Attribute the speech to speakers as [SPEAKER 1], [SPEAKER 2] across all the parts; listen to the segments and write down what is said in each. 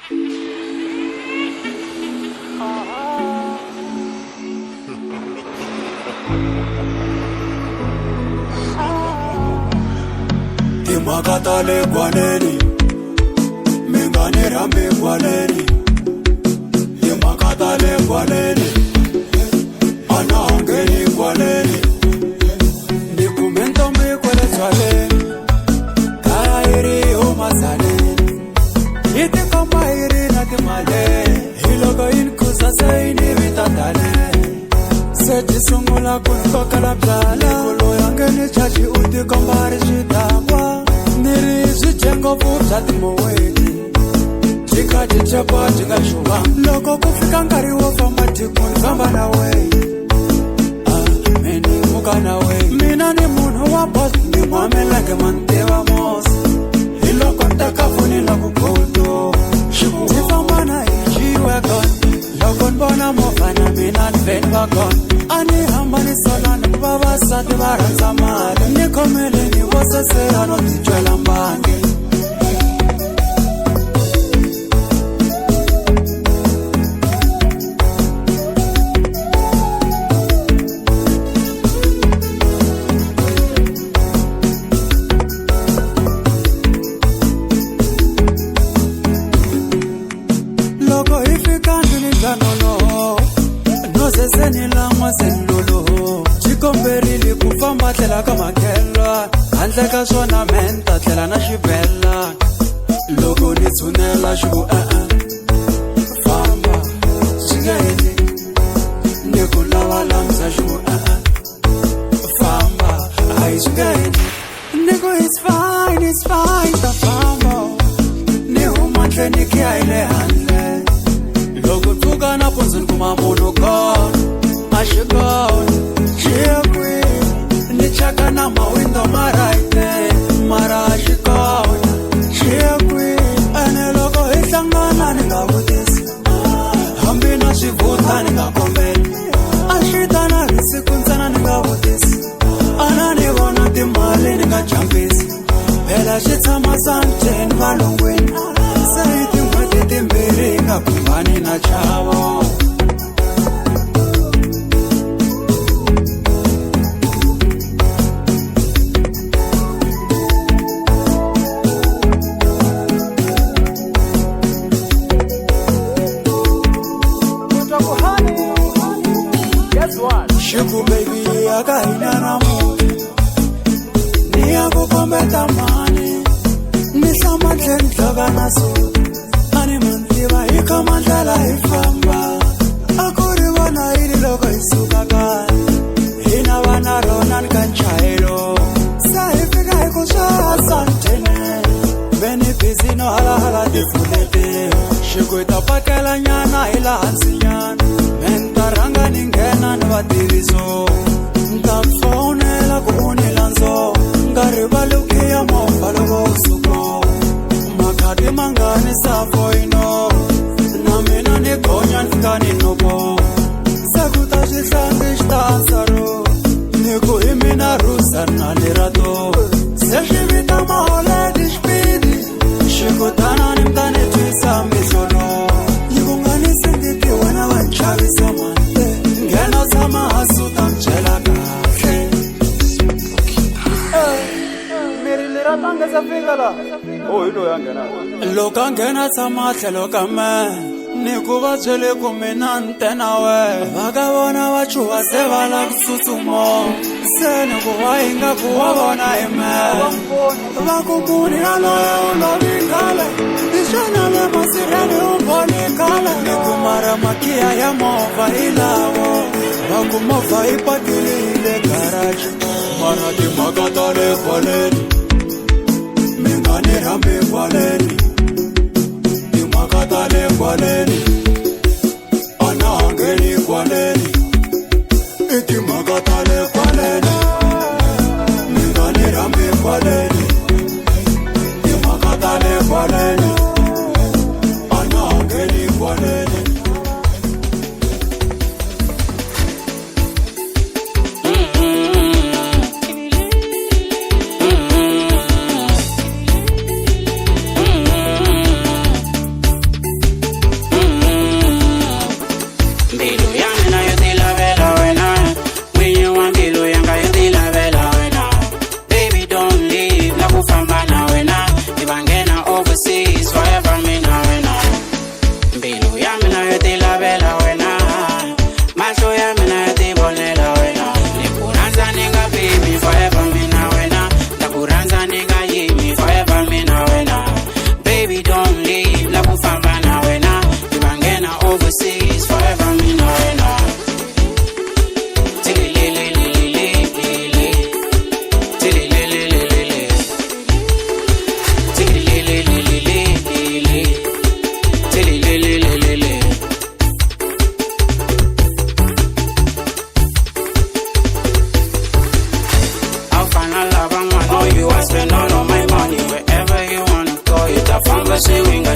[SPEAKER 1] Timakatale kwaneni, mingane rambe kwaneni. Timakatale kwaneni, anangeni kwaneni. Nikumento mikwele swaleni, kaya iri umazaleni. Iti kama iri na timaleni, hiloko inkusa saini vitatale. Seti sungula kunkoka bjala, kulo yangeni chachi uti kombari shitangwa. Niri zijengo vubza timoweti, chika chichepa chika shuwa. Loko kufika ngari wofamba tikuni famba na wei. Meni muka na wei. Mina ni munu wa boss, ni mwamelenge mantewa mosi. Iloko ntakafuni laku koto, tifamba na iji wegon. Loko nbona mofana mina nven wagon. Ani hamba ni sola ni baba sati baranza mali. Nikomele ni wose sera no tichwela mbangi. Loko ifika ndini janono, no seseni la mwasenlolo. Chikomberili kufamba tlela kama kelwa, handle ka swona menta tlela na xibella. Loko ni tshunela xiku famba xingeni, ni ku lava lamsa xiku famba ayi xingeni. Ni ku it's fine ta famba, ni huma ndleni ki ya ile handle. Loko tsuka nampundzu ni kuma munhu kona a xi kona xiya kwihi. Ni cheka na mawindo marayite mara a xi kona xiya kwihi. Ene loko hi hlangana ni nga vutisi, hambi na swivuta ni nga kombeli. A xi ta na risiku ntsena ni nga vutisi, a na ni vona timali ni nga jampisi. Phela xi tshama santeni valongweni, se hi tin'hweti timbirhi hi nga khumbani na chavo. Shiku baby yaka inana mudi, ni yaku kombeta mani. Nisama tlen tloga na sudi, ani mantiva ika mandala ifamba. Akuri wana iri loko isuka kani, hina wana ronan kanchailo. Sa ifika hiku shaa santene, beni bizino hala hala difulete. Shiku itapakela nyana ila hansi nyana, mentaranga ningena nivativiso. Ntafonela kuunila nzo, ngaribalukia mofa loko usuko. Makati mangani safo ino, na mina ni konya nfika ni nobo. Sakuta xihlangi xitansaro, ni ku hi mina rusa na lirato. Se xivita maholedi xipidi, xikutana ni mtani twisa mihlolo. Yikungani sinditi wena wa nchavisa mante, nghena tshama hasu ta mchela kahle.
[SPEAKER 2] Miri lera tanga sa fika la. Oh, hilo yangena.
[SPEAKER 1] Loko a nghena tshama tlhelo ka me, ni ku va byele ku mina ntena we. Va ka vona va chuha se va la kutsutsuma, se ni ku wa hinga ku wa vona hi me. Va ku munhu yaloye u lovi khale, hi xana le masirheni u boli khale. Ni ku mara makiya ya movha hi lawo, va ku movha yi pakile hi le garaji. Mara timhaka ta le khwaleni, mingani rambe khwaleni. Timhaka ta le khwaleni, anangeni khwaleni. I timhaka ta le khwaleni, mingani rambe khwaleni. Timhaka ta le khwaleni, anangeni khwaleni.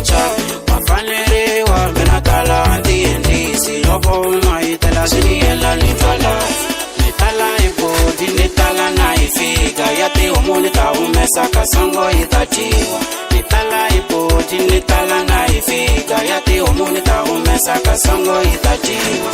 [SPEAKER 3] cha wafanele wa menatala andi endisi lobo maitela siniela nitala nitala ibodi nitala na ifika yati umulita umesa kasongo itatiwa nitala ibodi nitala na ifika yati umulita umesa kasongo itatiwa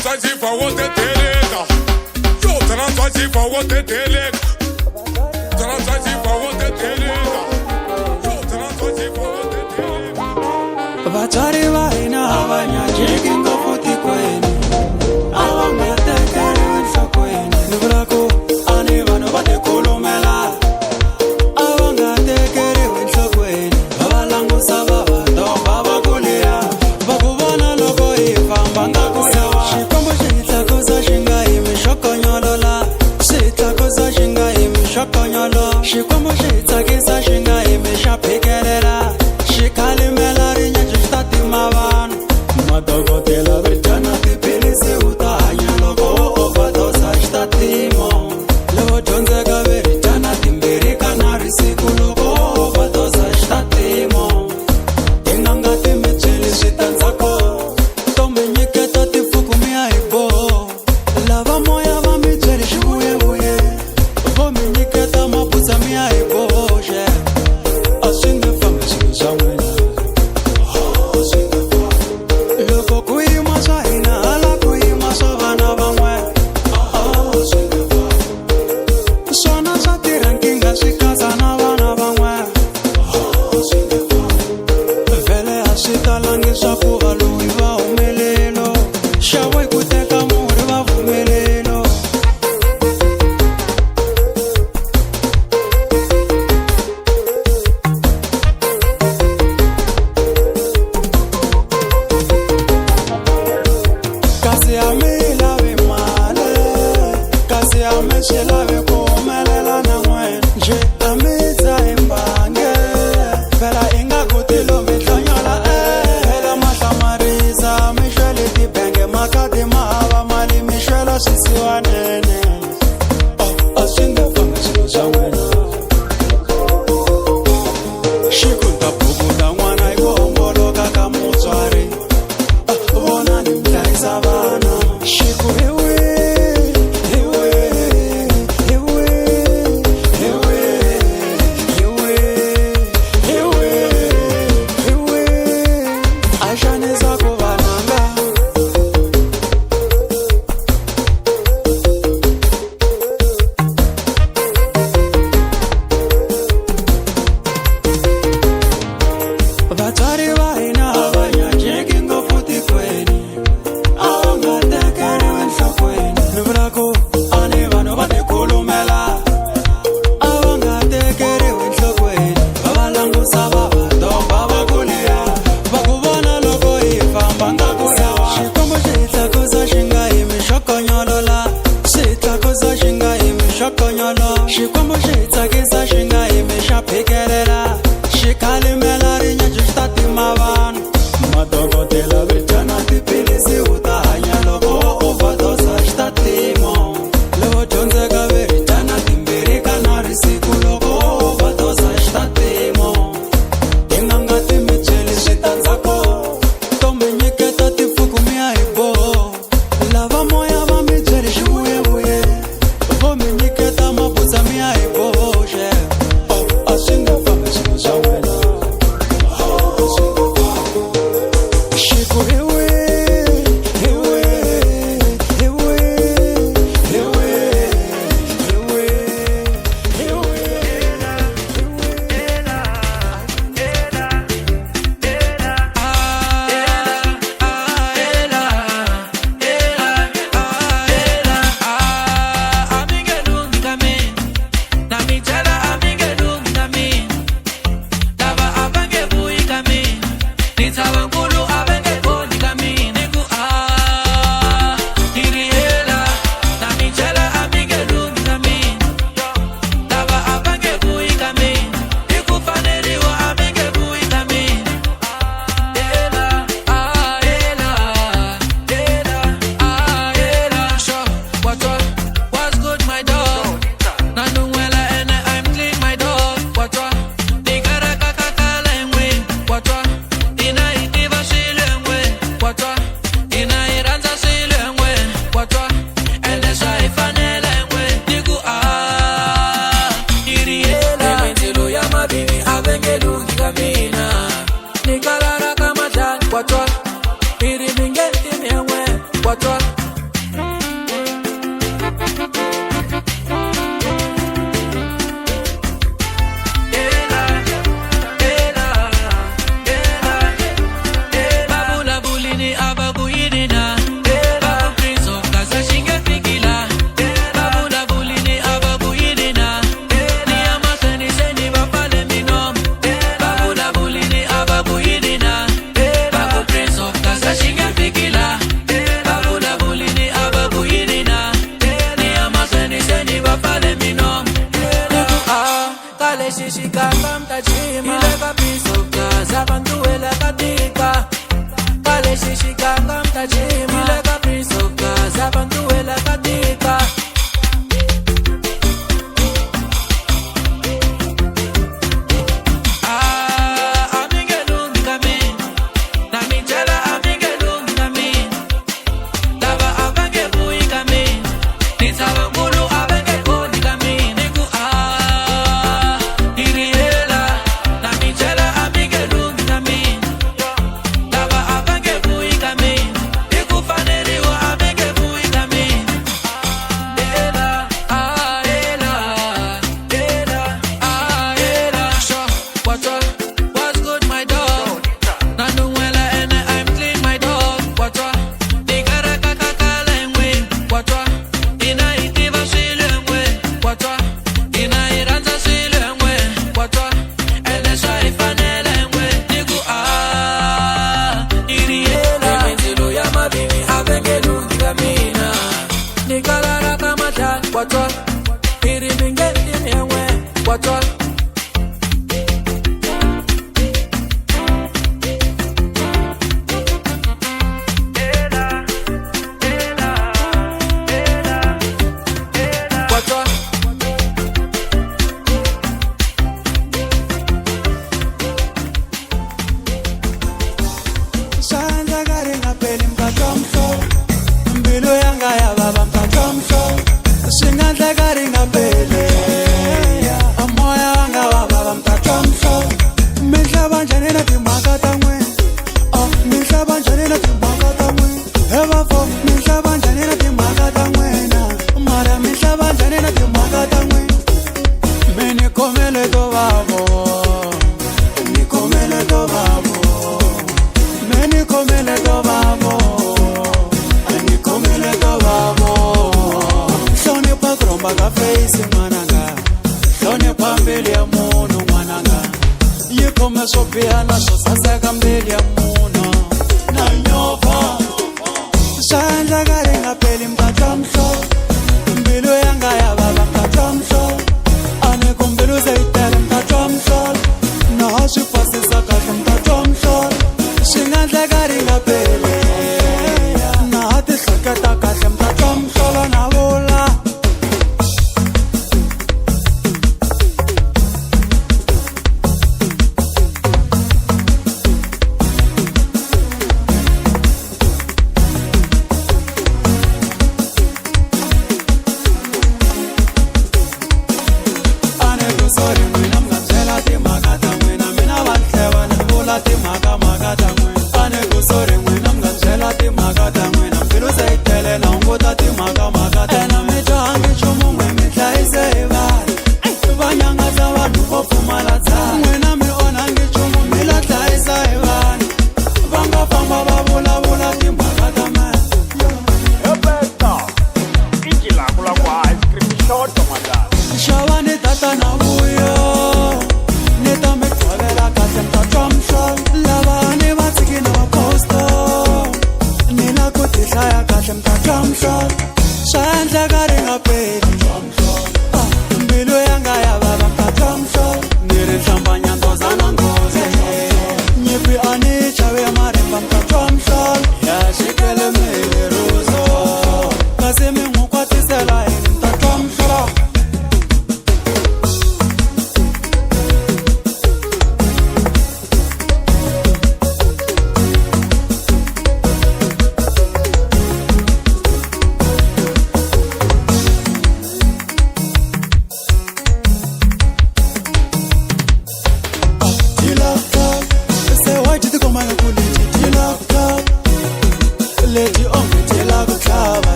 [SPEAKER 4] Transativa woteteleka Yo transativa woteteleka Transativa woteteleka Yo transativa woteteleka
[SPEAKER 1] Vatswari va hina avanyajeki ngopfu tikweni avangatekeli enhlokweni ni vula ku a ni vanhu va tikhulumela avangatekeriwi enhlokweni va va langusa va va domba va kuliya va ku vona loko hi famba nga ku yawa xikwembu xi hi tlakusa xi nga yimi xokonyolo la xi hi tlakusa xi nga yimi xokonyolo xikwembu xi hi tsakisa xi nga yimi xa phikelela xi khalimela madokodela vidyana tiphilisi u ta hanya loko wo overdose xitatimo loko dyondzeka veridyana timbirhi kanharhu siku loko wo overdose xitatimo tin'anga ti mi byeli switandzhaku to mi nyiketa tifuku mi ya hi boho lava moya va mi byeli xivuyevuye vo mi nyiketa mabutsa mi ya hi boxe a swi nge fambi swilo swa n'wina xikwembu xi hi tsakisa xi nga yimi xa phikelela xi khalimela rinyaju xi ta tima vanhu madokodela vidyana tiphilisi u ta hanya loko wo overdose xitatimo loko dyondzeka veridyana timbirhi kanharhu siku loko wo overdose xitatimo tin'anga ti mi byeli switandzhaku to mi nyiketa tifuku mi ya hi boho lava moya va mi byeli xivuyevuye vo mi nyiketa mabutsa mi ya hi boxe a swi nga fambi swilo swa wena xiku Watch
[SPEAKER 3] tajima ile ka prince of Gaza abantu wela katika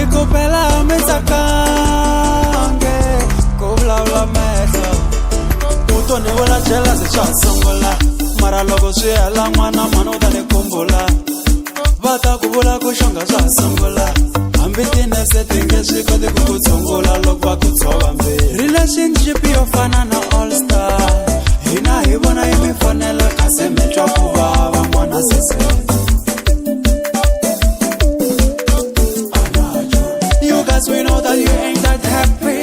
[SPEAKER 1] ikupela misakange kublavla mehlo utoni wala chela se chasongola mara loko swi hela n'wana mano u ta ni kumbula va ta ku vula ku xonga swa sungula hambi tinese ti nge swi koti ku ku tshungula loko va ku tshova mbirhi relationship yo fana na all star hina hi vona yi mi fanela kasi mi twa ku vava n'wana sese you guys we know that you ain't that happy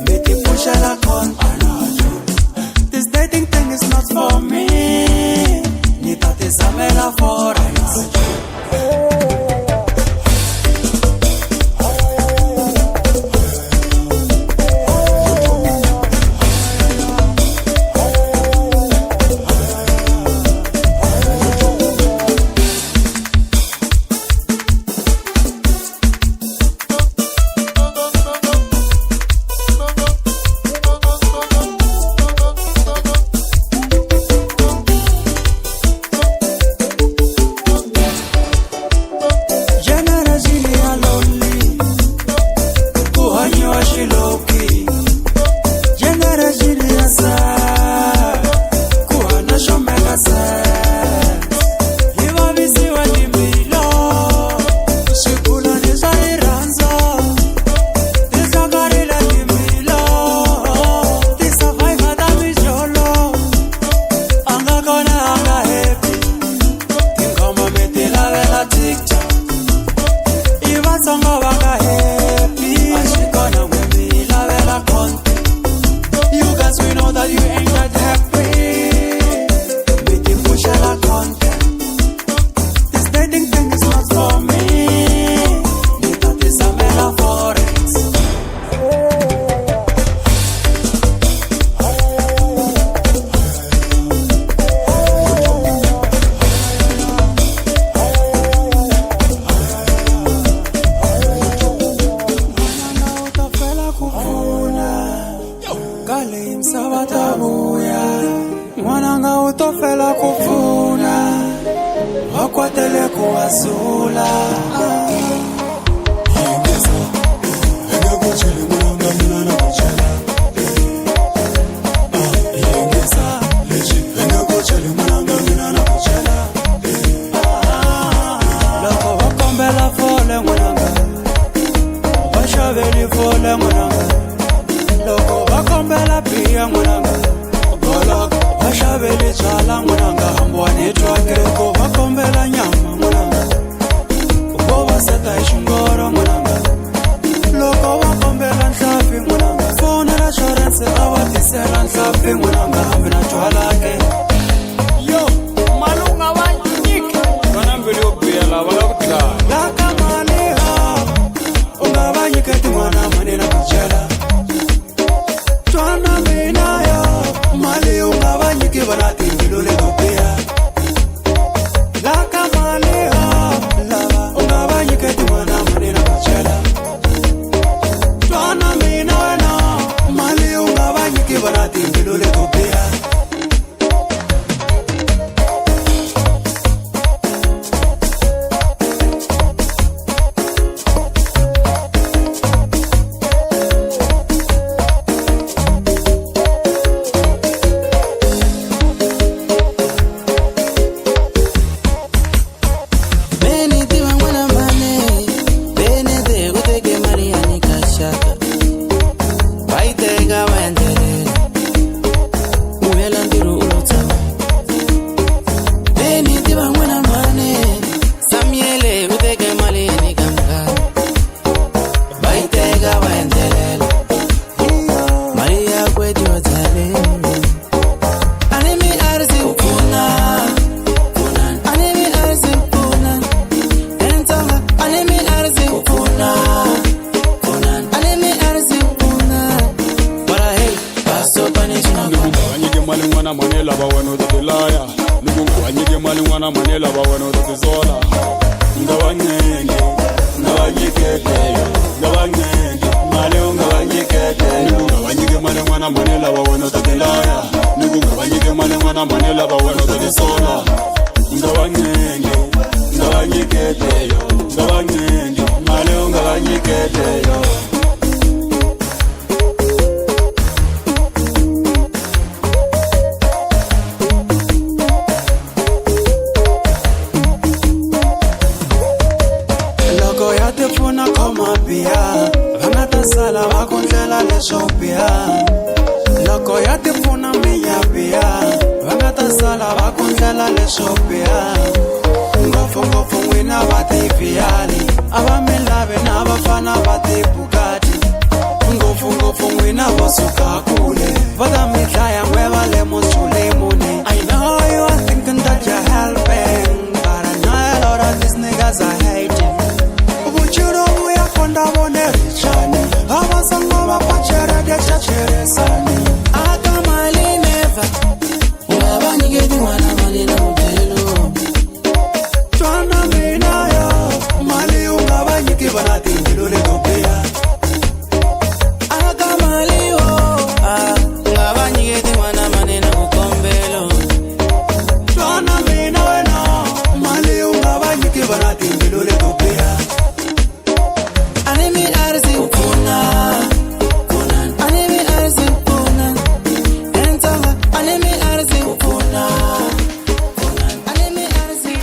[SPEAKER 1] mi ti pushela con this dating thing is not for me ni ta ti zamela for Ngawanyenge, ngawanyeke, ngawanyenge, pfuna khoma biya va nga ta sala va ku ndlela leswo biya loko ya ti pfuna miya biya va nga ta sala va ku ndlela leswo biya ngopfungopfu n'wina va tivhiyali a va mi lavi na vafana va tibukati ngopfungopfu n'wina vo suka kule va ta mi dlaya n'we va le musulemuni I know you are thinking that you're helping but I know a lot of these niggas are hating vuchiro vuya konda vone richani a va songo va pachere de chacheresani aka mali neva una va nyiketi n'wana mali na utelo twana mina yo mali unga va nyiki vana tindilo leto biya aka mali yo unga va nyiketi n'wana mali na ukombelo twana mina wena mali unga va nyiki vana tindilo leto biya anemi arzi ukuna anemi arzi ukuna entanga anemi arzi ukuna anemi arzi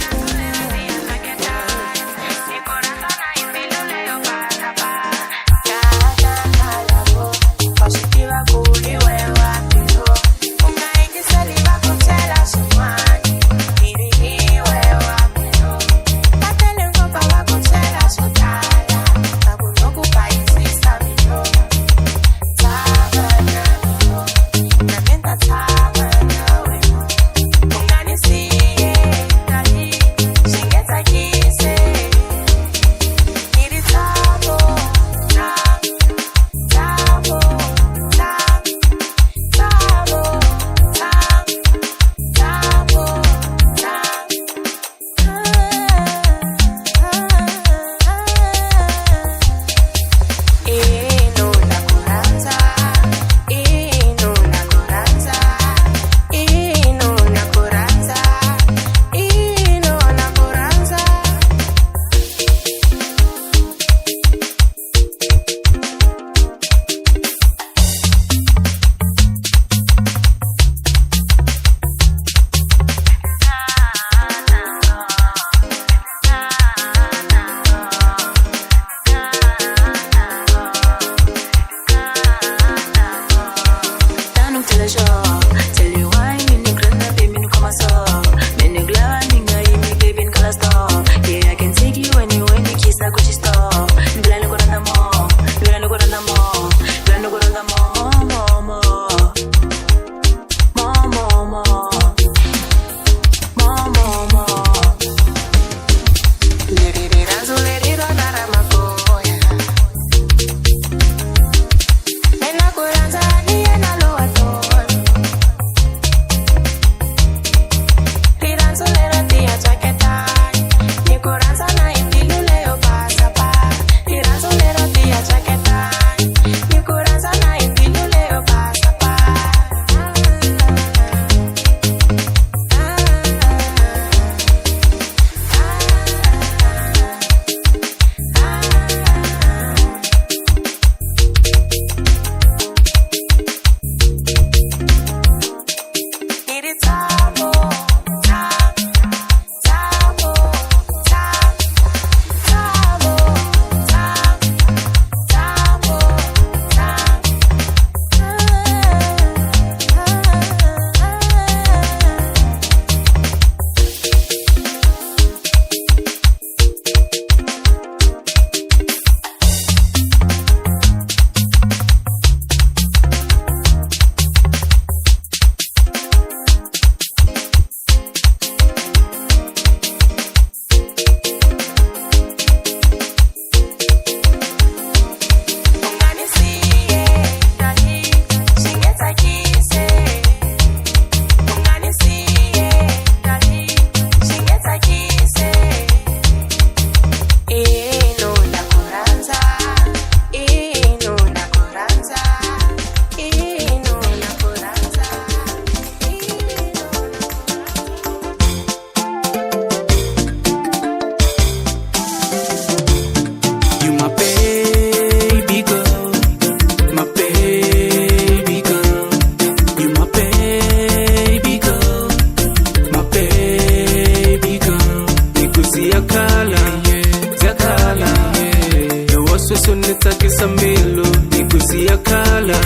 [SPEAKER 5] wasweso nitsakisa mbilu ikusi yakhala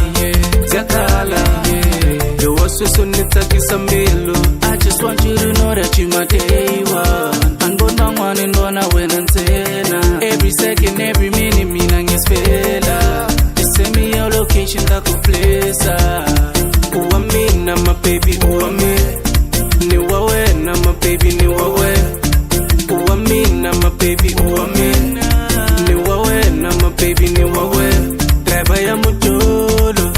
[SPEAKER 5] yo wasweso nitsakisa mbilu I just want you to know that you my day one anibona ngwane ndona wena ntsena every second every minute mina ngisifela just send me your location ndakuplesa uwamina my baby uwamina ni wawena my baby ni wawena uwamina my baby uwamina ni wawena my baby ni wawena driver ya mujolo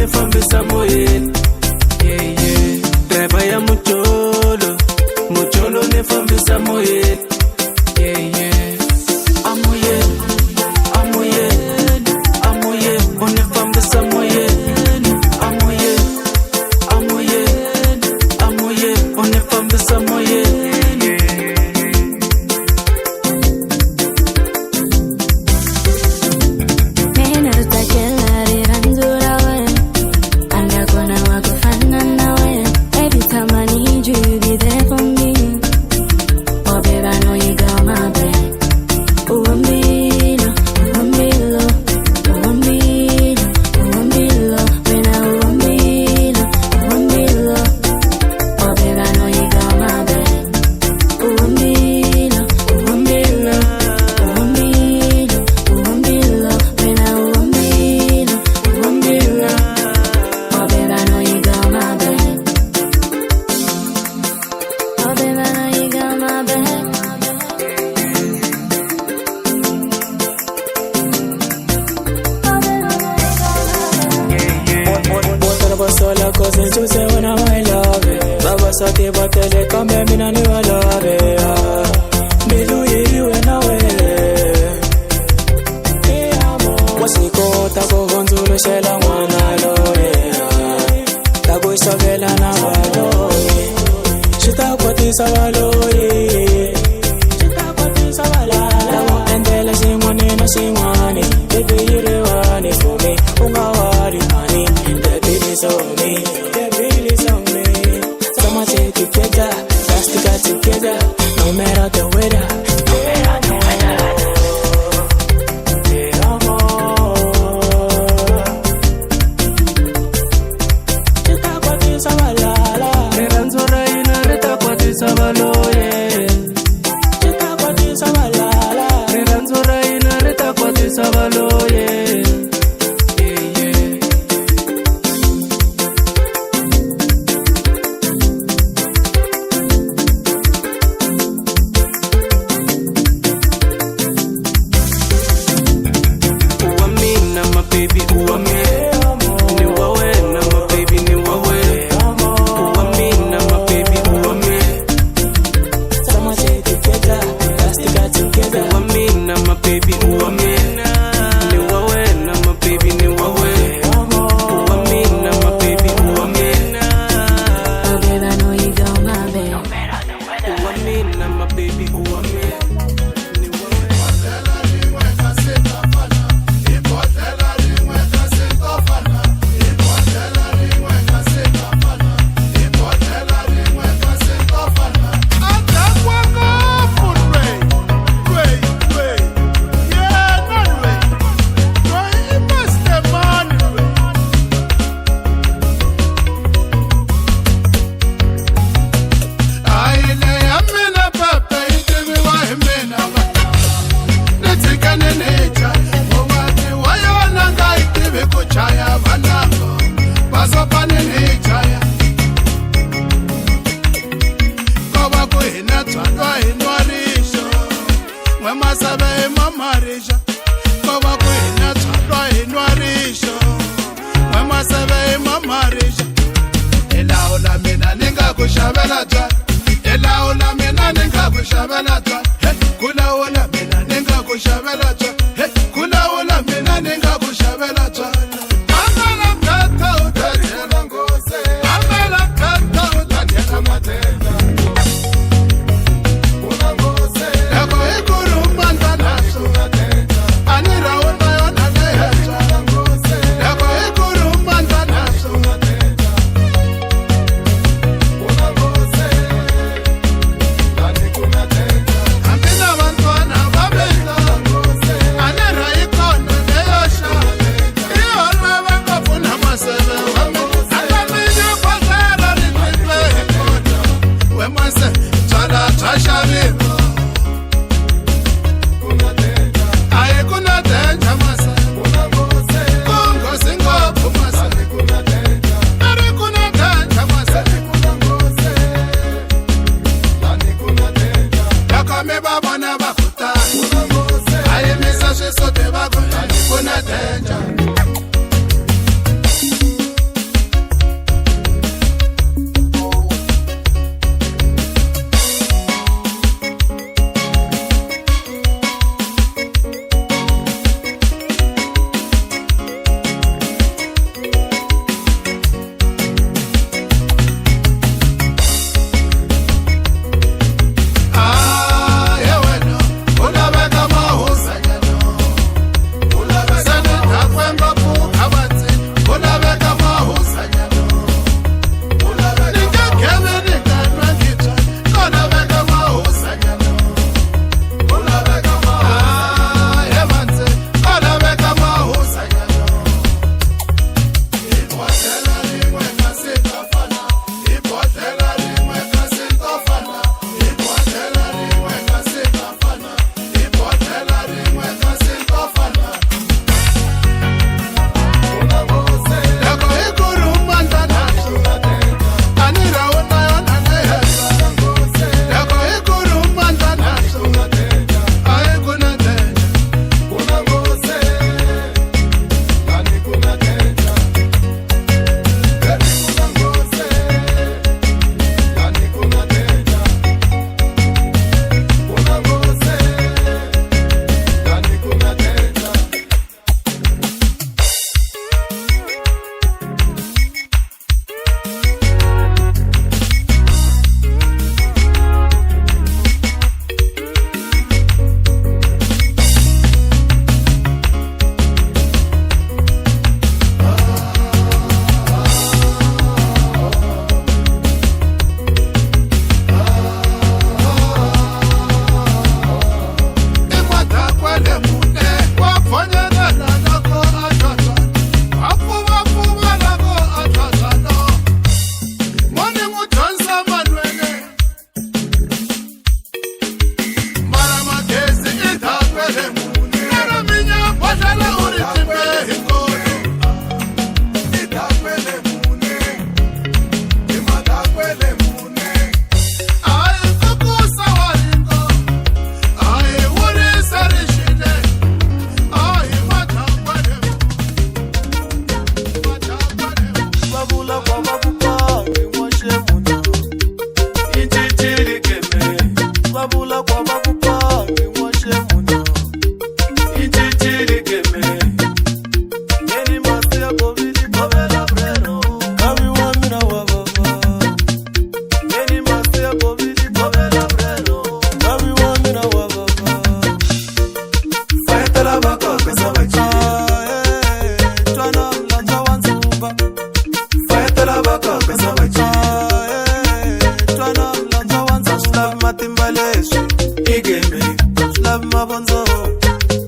[SPEAKER 5] nifambisa moyeni driver ya mujolo nifambisa moyeni unifambisa moyeni unifambisa moyeni
[SPEAKER 1] sola cause you say when I love it Baba sake batele kame mina ni wa love it Milu yiri wena we Wasiko tako gonzulu shela mwana loye Tako isabela na waloye Shita kwati sabaloye Shita kwati sabalala Endele simone na simane Baby yirewani for me Ungawari honey It's on me, that really is on me. Someone say together, let's stick together. No matter the weather, no matter the weather. Yeah, Chita kwati sabalala. Meranzora ina reta kwati sabaloye. Chita kwati sabalala. Meranzora ina reta kwati sabaloye. Baby, uwamina, ni wawena, my baby, ni wawena. Uwamina, my baby, uwamina. Someone say together, let's stick together. Uwamina, my baby, uwamina. Ni wawena, my baby, ni wawena. Uwamina, my baby, uwamina.
[SPEAKER 6] Oh babe, I know you got my babe.
[SPEAKER 5] Uwamina, my baby, uwamina.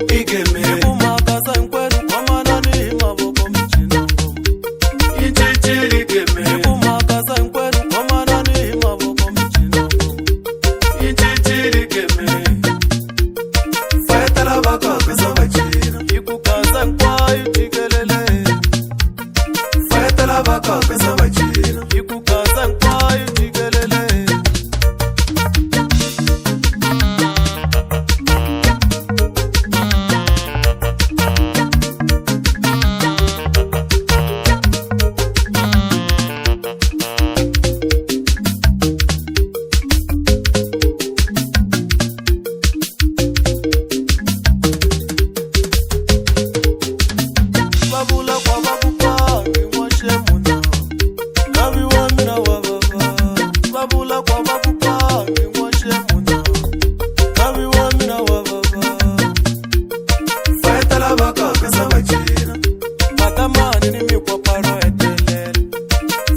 [SPEAKER 1] igeme
[SPEAKER 2] Ikumakaza nkwedu kwa manani maboko mchina ngoma.
[SPEAKER 1] Inchichiri igeme
[SPEAKER 2] Ikumakaza nkwedu kwa manani maboko mchina ngoma.
[SPEAKER 1] Inchichiri igeme Feta la baka pesa bachina
[SPEAKER 2] Ikukaza nkwayo jikelele.
[SPEAKER 1] Feta la baka pesa bachina
[SPEAKER 2] Ikukaza nkwayo jikelele. Babula kwa babupa ngwashe muna. Kabi wa mina wa baba. Babula kwa babupa ngwashe muna. Kabi wa mina wa baba.
[SPEAKER 1] Feta la baka pesa bachina
[SPEAKER 2] Matamani ni mikwa paro etelele.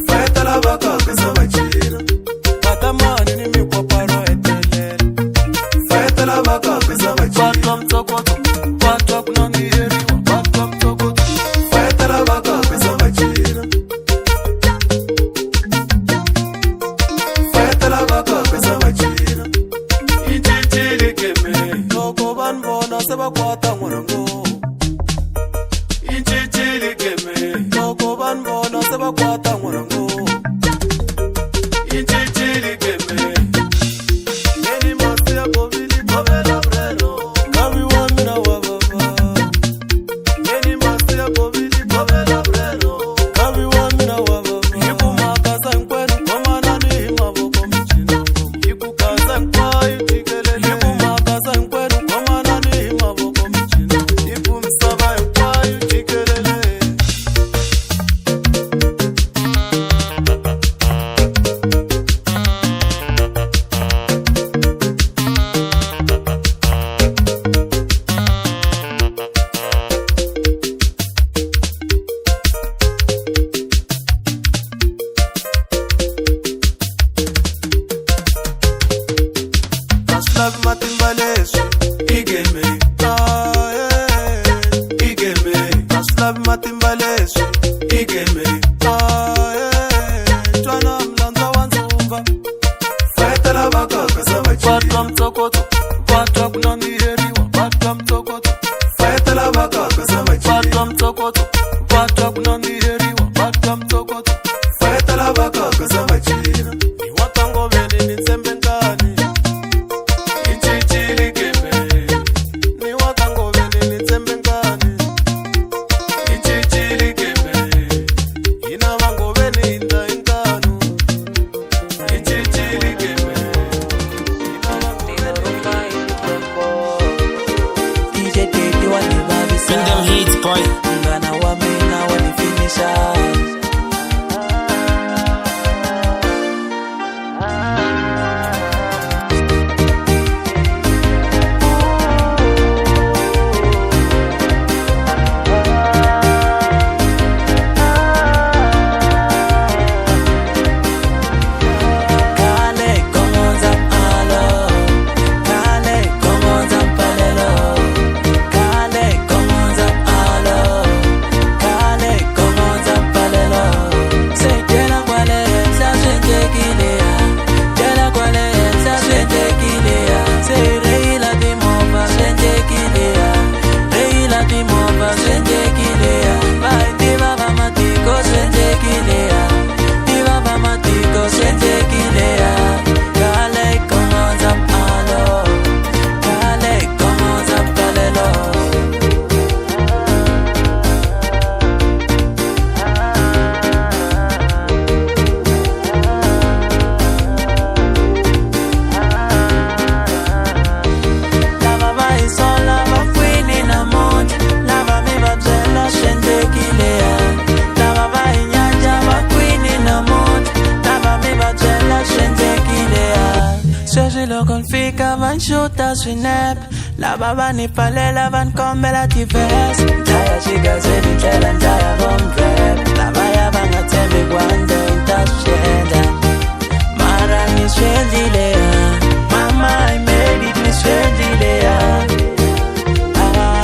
[SPEAKER 1] Feta la baka pesa bachina
[SPEAKER 2] Matamani ni mikwa paro etelele.
[SPEAKER 1] Feta la baka pesa bachina
[SPEAKER 2] Batwa mtokoto. Batwa kunangiheriwa. Batwa mtokoto.
[SPEAKER 1] Feta la baka pesa bachina Feta la baka pesa bachina Inchichiri igeme
[SPEAKER 2] Toko banbona sebakwata mwanango.
[SPEAKER 1] Inchichiri igeme
[SPEAKER 2] Toko banbona sebakwata mwanango.
[SPEAKER 1] Inchichiri igeme
[SPEAKER 2] Meni masi ya kovili kovela breno. Kabi wa mina wa baba. Meni masi ya kovili kovela breno. Kabi wa mina wa baba. Ikumakaza nkwedu kwa manani maboko mchina ngoma. Ikukaza nkwayo jikelele. Ikumakaza nkwedu kwa manani maboko mchina ngoma. Ikumsaba nkwayo jikelele. Aslav matimbaleshu.
[SPEAKER 1] igeme igeme
[SPEAKER 2] Aslav matimbaleshu.
[SPEAKER 1] igeme
[SPEAKER 2] Twana mlanza wanzuva.
[SPEAKER 1] Feta la baka pesa bachina
[SPEAKER 2] Batwa mtokoto. Batwa kunangiheriwa. Batwa mtokoto.
[SPEAKER 1] Feta la baka pesa bachina
[SPEAKER 2] Batwa mtokoto. Batwa kunangiheriwa. Batwa mtokoto.
[SPEAKER 1] Feta la baka pesa bachina
[SPEAKER 2] Ni watangoveni ni tsembe nkani.
[SPEAKER 1] Inchichiri igeme
[SPEAKER 2] Ni watangoveni ni tsembe nkani.
[SPEAKER 1] Inchichiri igeme
[SPEAKER 2] Ina vangoveni inda inkanu.
[SPEAKER 1] Inchichiri igeme
[SPEAKER 7] DJ Teddy wanibabisa.
[SPEAKER 3] Bring them hits, boy.
[SPEAKER 7] Ngana wa mina wanifinisha. Kale komonza alo. Kale komonza palelo. Kale komonza alo. Kale komonza palelo. Say tela kwale sa shente kilea. Tela kwale sa shente kilea. Say reila di moba shente kilea. Reila di moba shente kilea. Vai diva vamatiko shente kilea. Diva vamatiko shente kilea. Kale komonza alo. Kale komonza palelo. Lava vai sola va fini na monte. Lava mi va bella scende kilea. Lava vai nyanja va fini na monte. Lava mi va bella scende kilea. Swezi lo confika van shoota swinap. Lava van ipalela van kombela tivers. Jaya shiga zedi tela jaya vom rap. Lava ya van atembe gwande intashenda. Mara ni swendi lea. Mama I made it ni swendi lea. Ah.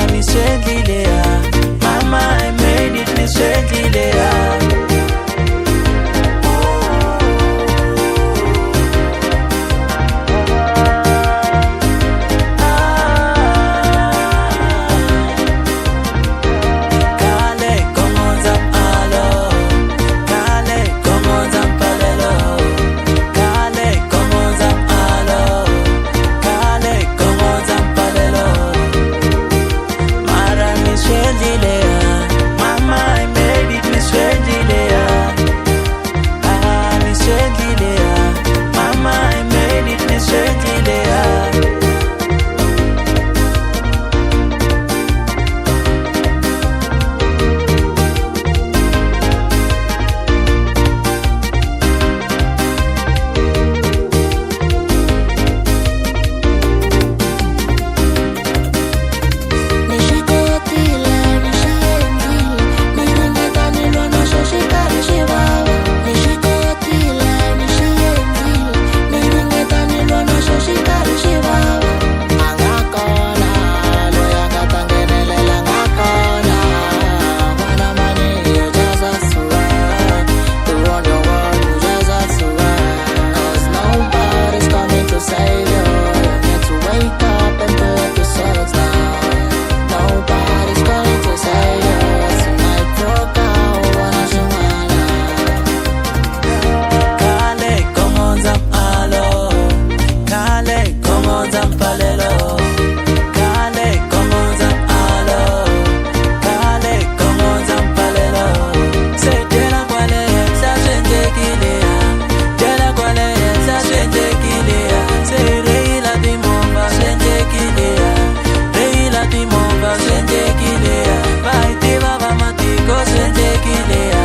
[SPEAKER 7] sente kilea. Baiti baba matiko sente kilea.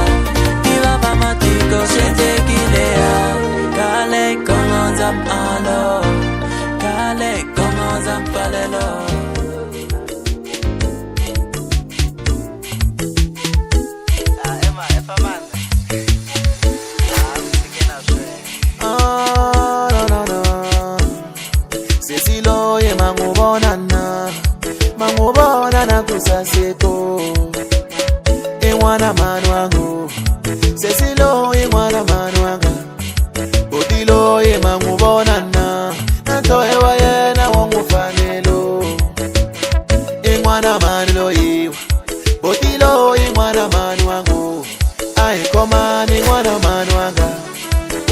[SPEAKER 7] Diva baba matiko sente kilea. Kale kongo zam alo. Kale kongo zam palelo. Mangubona kusaseko Imwana manu wangu Sesilo imwana manu wanga Odilo imangubona na Nantoewa yena wangu fanelo Imwana manu lo iwa Odilo imwana manu wangu Aikomani imwana manu wanga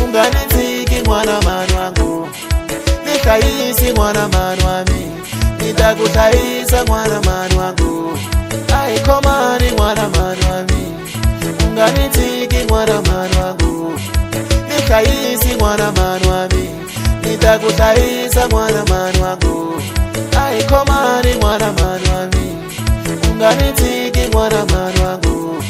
[SPEAKER 7] Unganitiki imwana manu wangu Nikaisi imwana manu wami Nitakutaisa mwana manu wangu Aikomani mwana manu wami Unganitiki mwana manu wangu Nikaisi mwana manu wami Nitakutaisa mwana manu wangu Aikomani mwana manu wami Unganitiki mwana manu wangu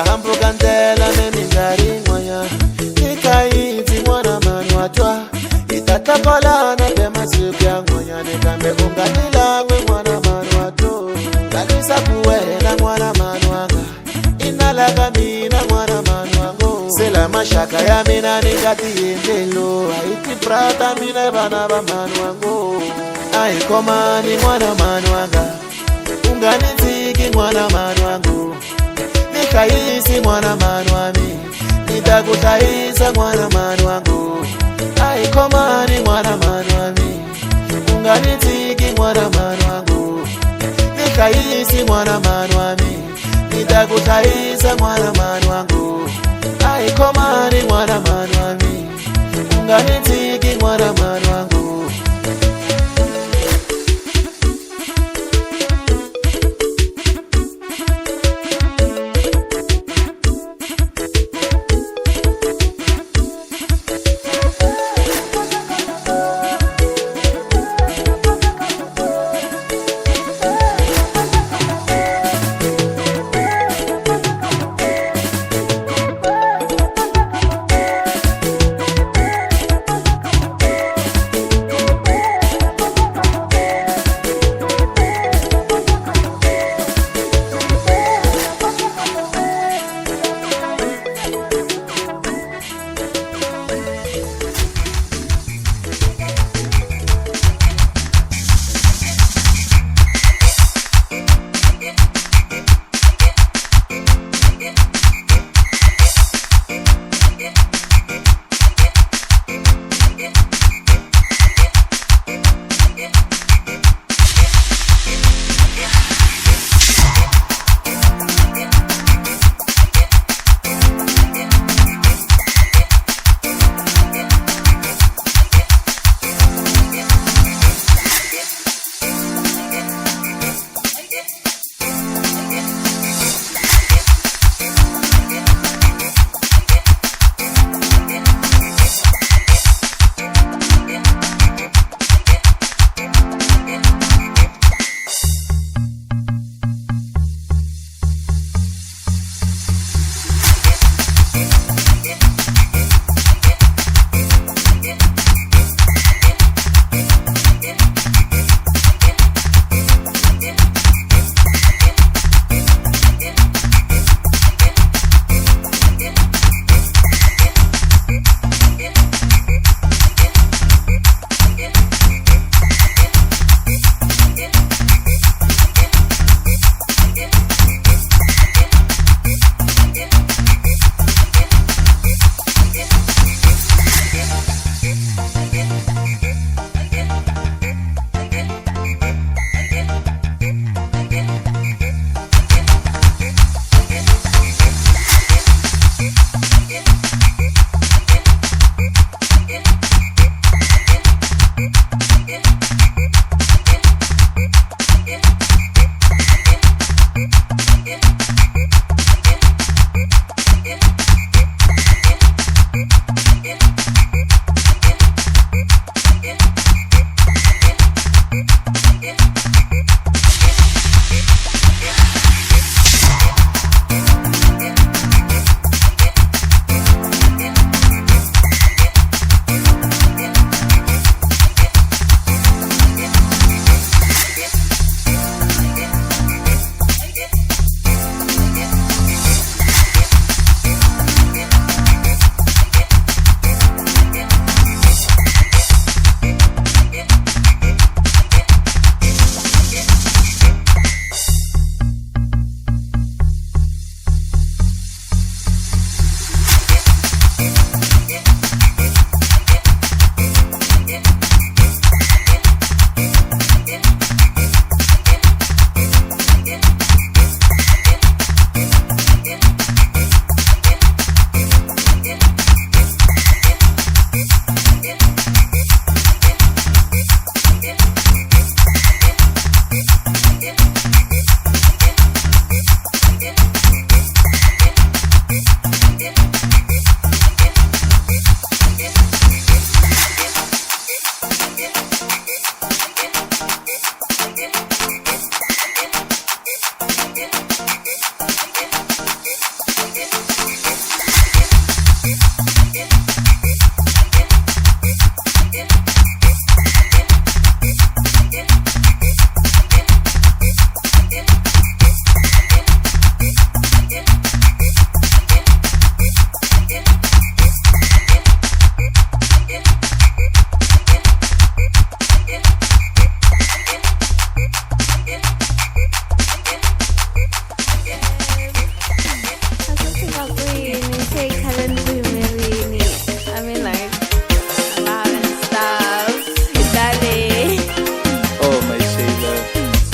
[SPEAKER 7] Hambo kandela memingari ngoya Nikaiti mwana manu watwa Itatakola na pema supya ngoya Nekambe unganila we mwana manu wato Kalisa kuwela mwana manu wanga Inalaga mina mwana manu wango Sela mashaka ya mina nikati yendelo Haiti prata mina banaba manu wango Aikomani mwana manu wanga Unganitiki mwana manu wango Nikaisi mwana manu wami Nitakutaisa mwana manu wangu Aikomani mwana manu wami Unganitiki mwana manu wangu Nikaisi mwana manu wami Nitakutaisa mwana manu wangu Aikomani mwana manu wami Unganitiki mwana manu wangu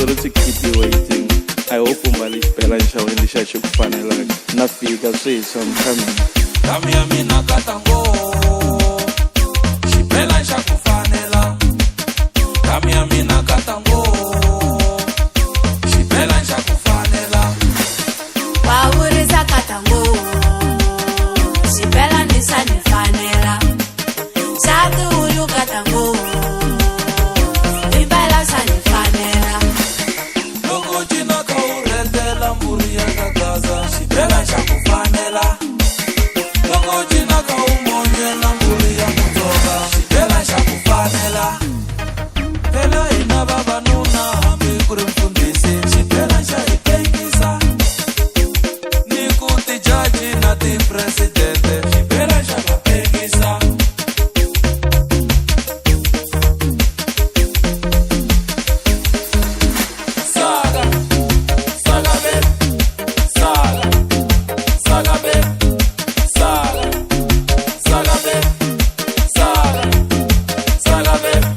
[SPEAKER 2] sorry to keep you waiting. I hope umbali xibela nxawini xa xi ku fanelaka. Na fika sweswi I'm coming.
[SPEAKER 1] Kami ya mina katango xibela xa ku fanela. Kami ya mina katango xibela xa ku fanela.
[SPEAKER 6] Wawurisa katango xibela ni xa ni fanela. Xati uyu katango xibela xa ni fanela.
[SPEAKER 1] Loko cina ka u rhetela mburi ya ka gaza xibela xa ku fanela. Loko cina ka u monyela mburi ya mudzoga xibela xa ku fanela. Phela hina vavanuna hambi ku ri mfundhisi xibela xa hi tengisa. Ni ku tijaji na tipresidente xibela xa va tengisa. Saga, saga babe, saga, saga babe, saga, saga babe, saga, saga babe.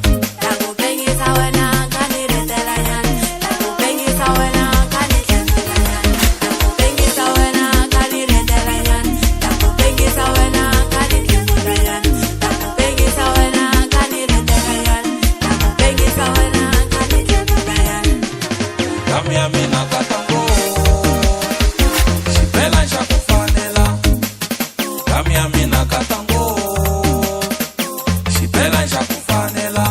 [SPEAKER 6] Takupengisa wena kaniletela nyani. Takupengisa wena kanitlemela nyani. Takupengisa wena kaniletela nyani. Takupengisa wena kanitlemela nyani. Takupengisa wena kaniletela nyani. Takupengisa wena kanitlemela nyani.
[SPEAKER 1] Kami ya mina katango xibela xa ku fanela. Kami ya mina katango xibela xa ku fanela.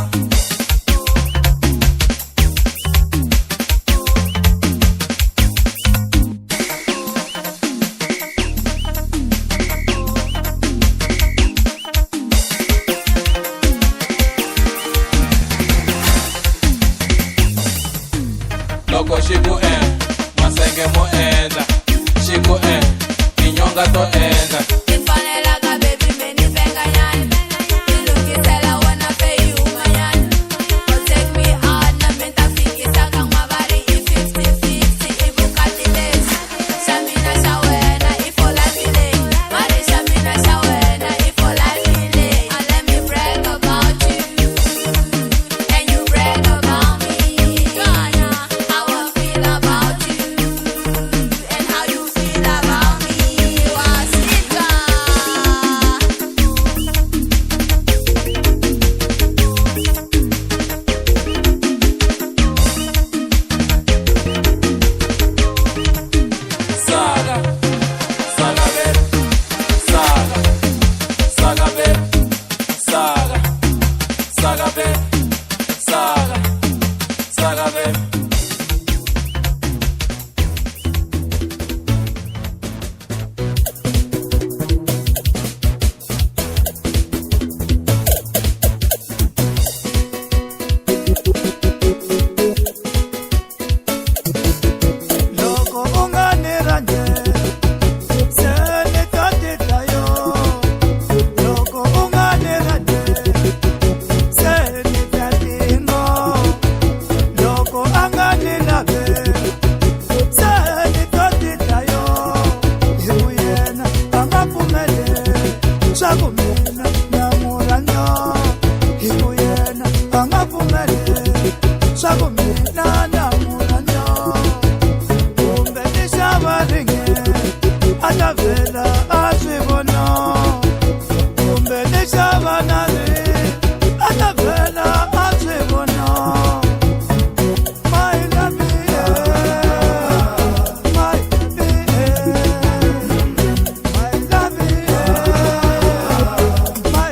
[SPEAKER 1] Loko xi ku masenge mo endla xi ku tinyonga to endla.
[SPEAKER 6] Nifanela ka baby meni venga nyani. Nilungisela wena fe yi huma nyani. Don't take me out na menta fikisa ka n'wavari i 50-50 i vukati lexi. Xa mina xa wena i for life leyi. Mari xa mina xa wena i for life leyi. And let me brag about you and you brag about me. Gana how I feel about you and how you feel about me. Wasika.
[SPEAKER 1] Saga, saga babe, saga, saga babe, saga, saga babe, saga, saga babe.
[SPEAKER 8] Loko ungani ranje se ni tatita yo. Loko ungani ranje se ni tatingo. Loko angani lave se ni tatita yo. Yena angapumele shaku mina namuranyo. Yena angapumele shaku mina namuranyo. Kumbe nishabaringe atavela azibona. Kumbe nishabanale atavela azibona. My love, my my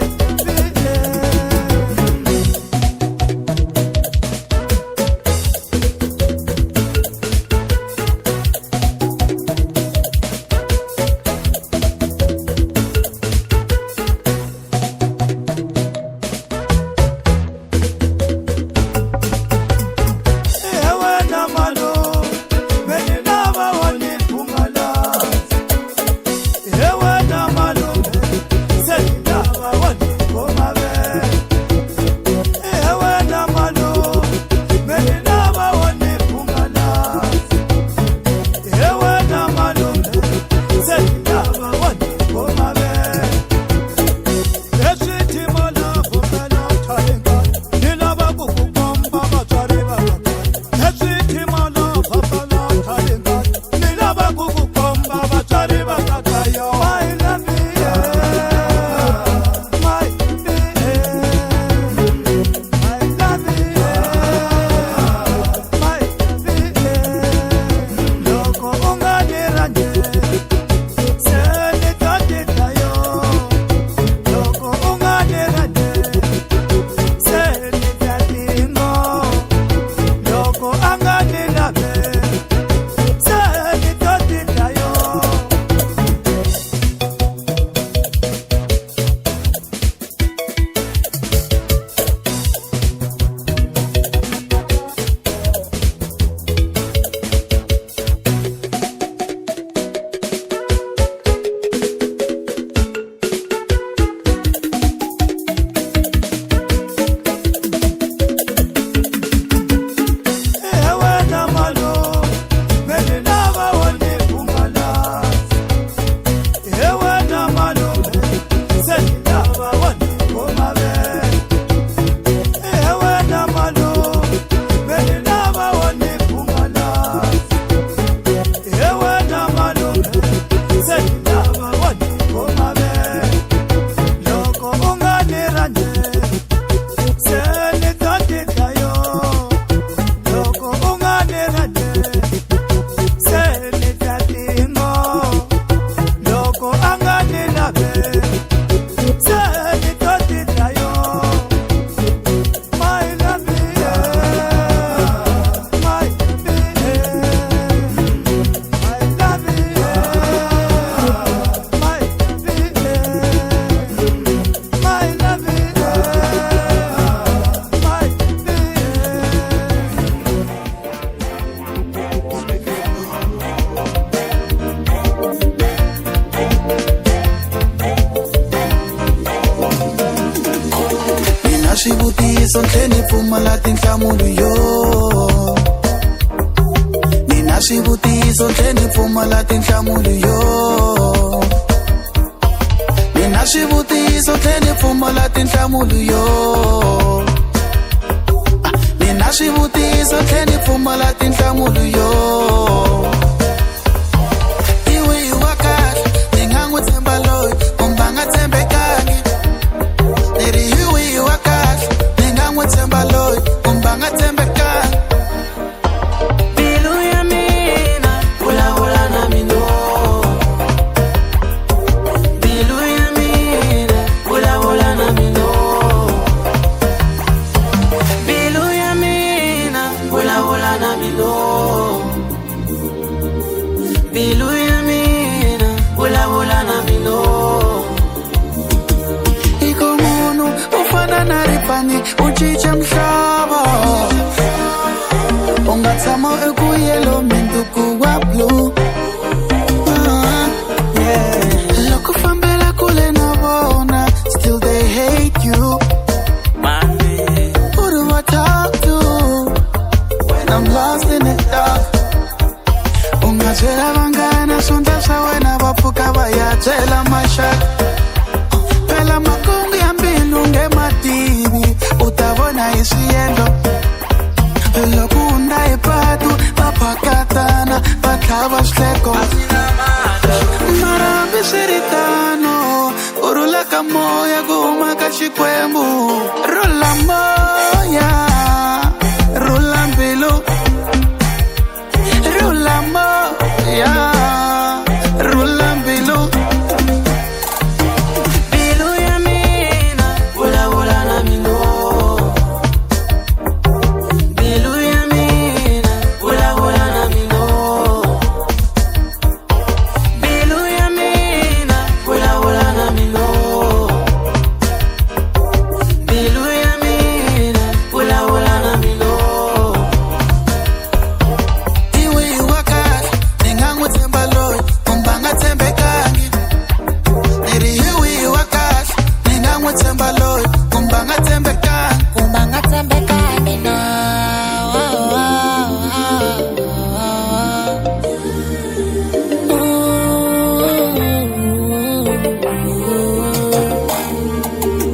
[SPEAKER 1] swivutiso ntlheni pfumala tinhlamulo yo nina swivutiso ntlheni pfumala tinhlamulo yo nina swivutiso ntlheni pfumala tinhlamulo yo nina swivutiso ntlheni pfumala tinhlamulo yo iwi wa kahle ni nga n'wi tshemba loyi kumbe a nga tshembekangi ni ri iwi wa kahle ni nga n'wi tshemba loyi kumbe a nga tshembekangi
[SPEAKER 7] mbilu ya mina vulavula na mina mbilu ya mina vulavula na mina mbilu ya mina vulavula na mina mbilu ya mina vulavula na mina
[SPEAKER 1] iko munhu u fana na ripani u cinca mhlava u nga tshama eku yelo minduku wa blue loko fambela kule na vona still they hate you who do I talk to when I'm lost in the dark u nga byela vanghana swondla swa wena va pfuka va ya byela maxaka phela makungu ya mbilu nge mativi u ta vona hi swiendlo loko u nda hi patu va phakatana va tlhava swihleko mara hambi swi ri tano u rhula ka moya ku huma ka xikwembu rhula moya rhula mbilu rhula moya rhula mbilu
[SPEAKER 7] mbilu ya mina vulavula na mina mbilu ya mina vulavula na mina mbilu ya mina vulavula na mina mbilu ya mina vulavula na mina
[SPEAKER 1] iwi wa kahle ni nga n'wi tshemba loyi kumbe a nga tshembekangi ni ri iwi wa kahle ni nga n'wi tshemba loyi kumbe a nga tshembekangi
[SPEAKER 6] kumbe a nga tshembekangi na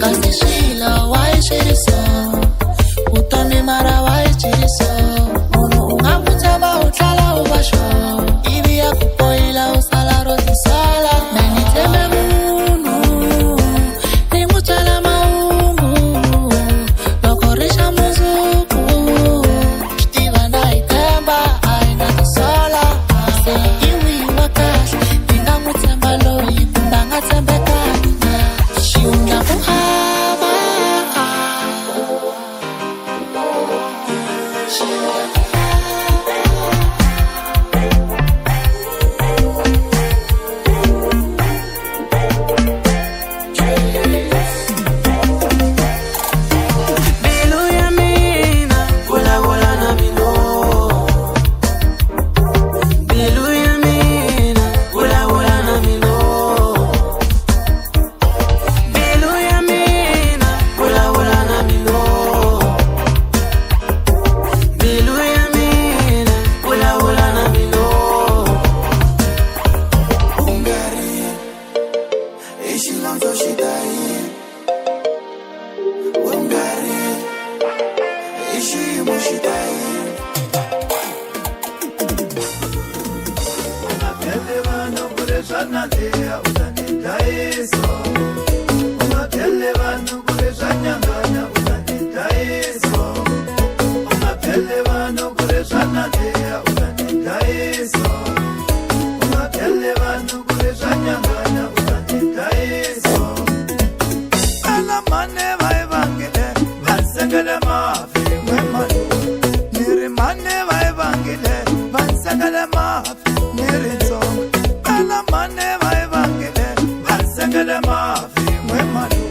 [SPEAKER 6] kasi swilo why swi ri so vutomi mara why swi ri so munhu u nga n'wi tshemba u tlhela u va sure ivi ya ku bohila u sala ro tisola me ni tshembe munhu ni n'wi byela mahungu loko ri xa mundzuku swi tiva na hi tshemba a hi na tisola se iwi wa kahle ni nga n'wi tshemba loyi kumbe a nga tshembekangi na xihundla ku hava
[SPEAKER 7] mbilu ya mina vulavula na mina mbilu ya mina vulavula na mina mbilu ya mina vulavula na mina mbilu ya mina vulavula na mina
[SPEAKER 1] u nga ri i xilondzo xi ta yini u nga ri i xiyimo xi ta yini
[SPEAKER 8] Ungaphele vanhu ku ri swa nandziha u ta ni dlayisa ungaphele vanhu ku ri swa nyanganya u ta ni dlayisa ungaphele vanhu ku ri swa nandziha u ta ni dlayisa ungaphele vanhu ku ri swa nyanganya u ta ni dlayisa ala mane va yi vangile va nsengele mafi n'wemalo ni ri mane va yi vangile va nsengele mafi ni ri ntsongo ala mane va yi vangile va nsengele mafi n'wemalo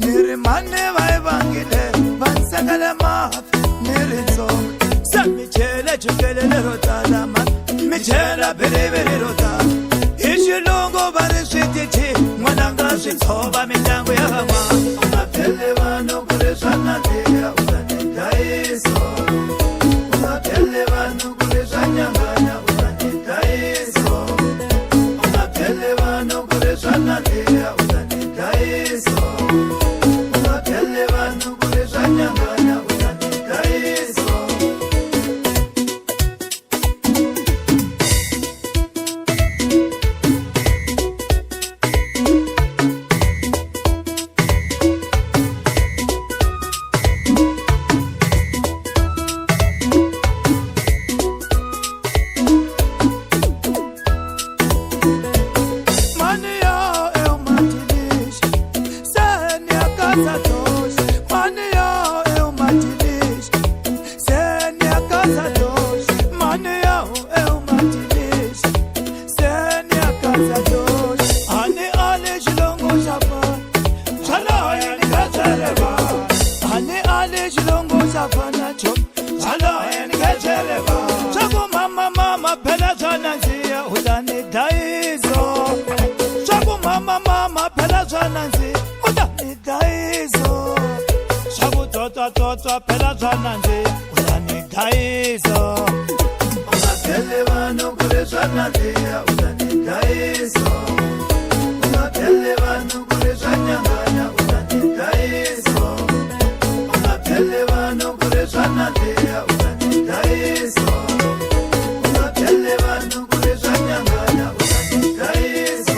[SPEAKER 8] ni ri mane va yi vangile va nsengele mafi ni ri ntsongo se mi chele chukele lero tala man mi chela biriviri ro tala hi xilungu va ri switichi n'wananga swi tshova mindyangu ya van'wana u nga phele vanhu ku ri swa nandziha daiso ungaphele vanhu kule zvanyanganya usani daiso ungaphele vanhu kule zvanandeya usani daiso ungaphele vanhu kule zvanyanganya usani daiso
[SPEAKER 1] phela zvananzi usani daiso
[SPEAKER 8] ungaphele vanhu kule zvanandeya usani daiso ungaphele vanhu kule zvanyanganya usani daiso ungaphele vanhu kule zvanandeya usani daiso ungaphele vanhu kule zvanyanganya usani daiso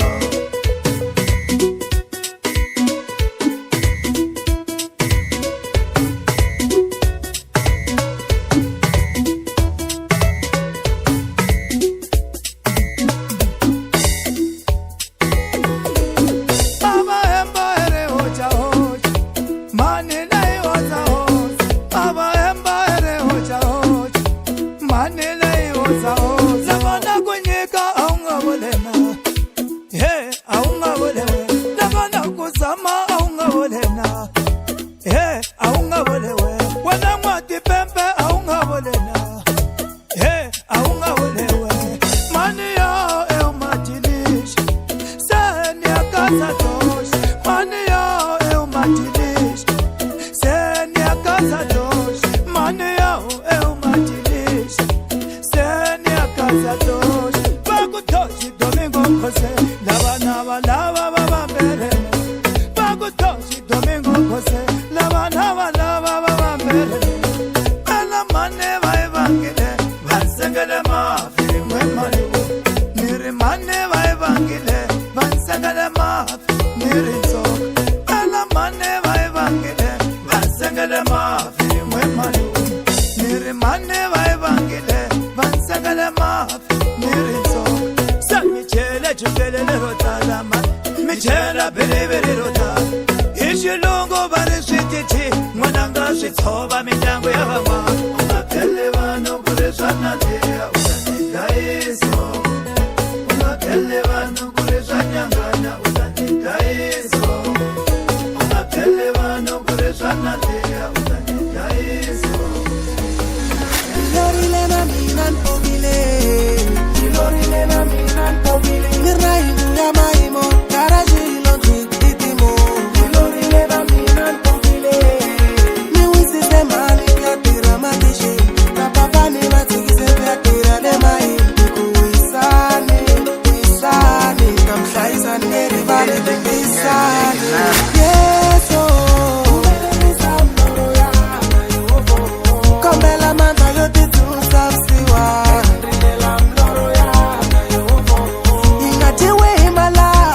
[SPEAKER 7] Ingatiwe himala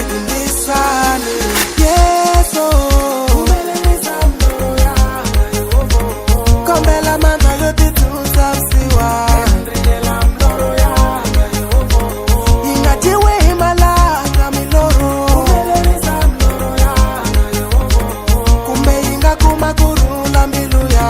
[SPEAKER 1] kundisane yeso kombela mama yotituza usiwa ingatiwe imalanga miloro kumbe inga kumakurula miluya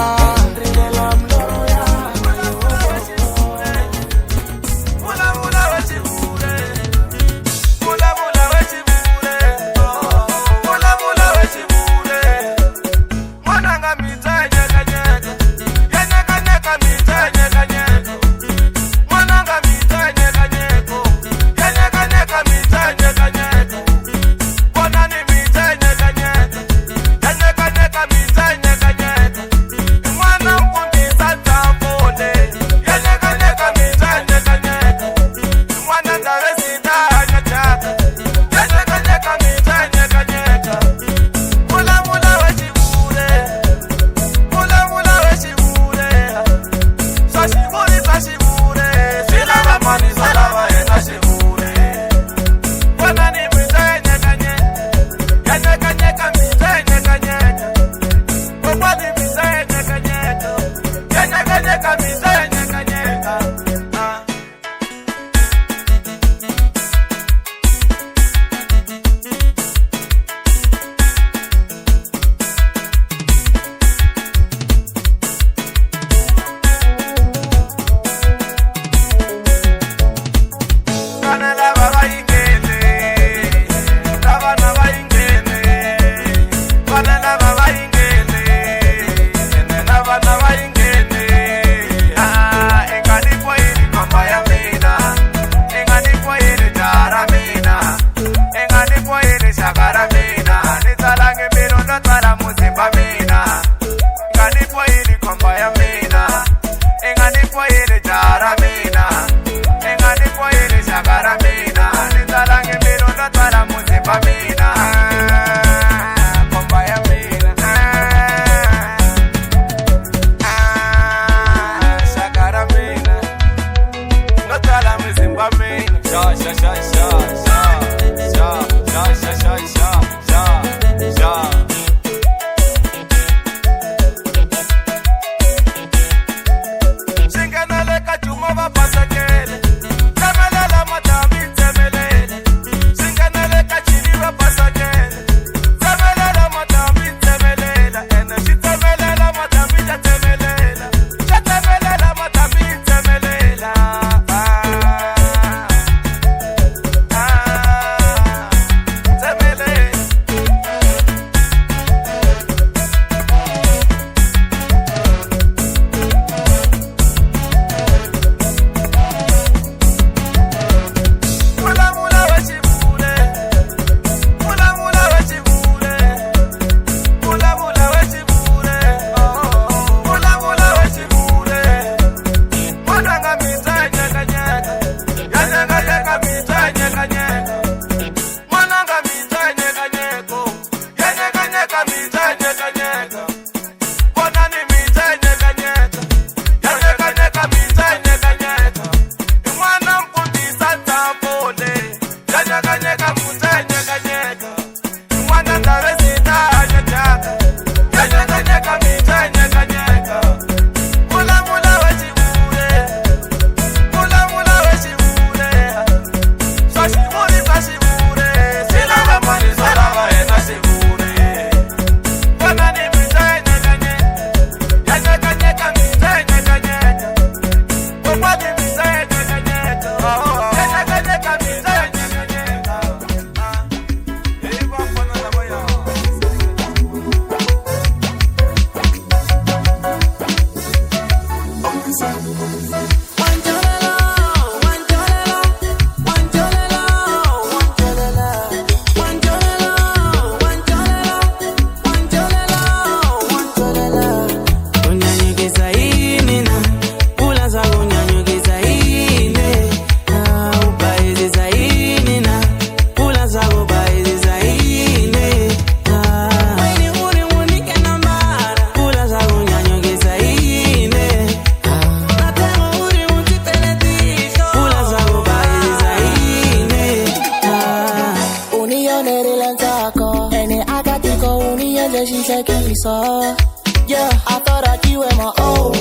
[SPEAKER 9] Yeah, I thought that you were my own.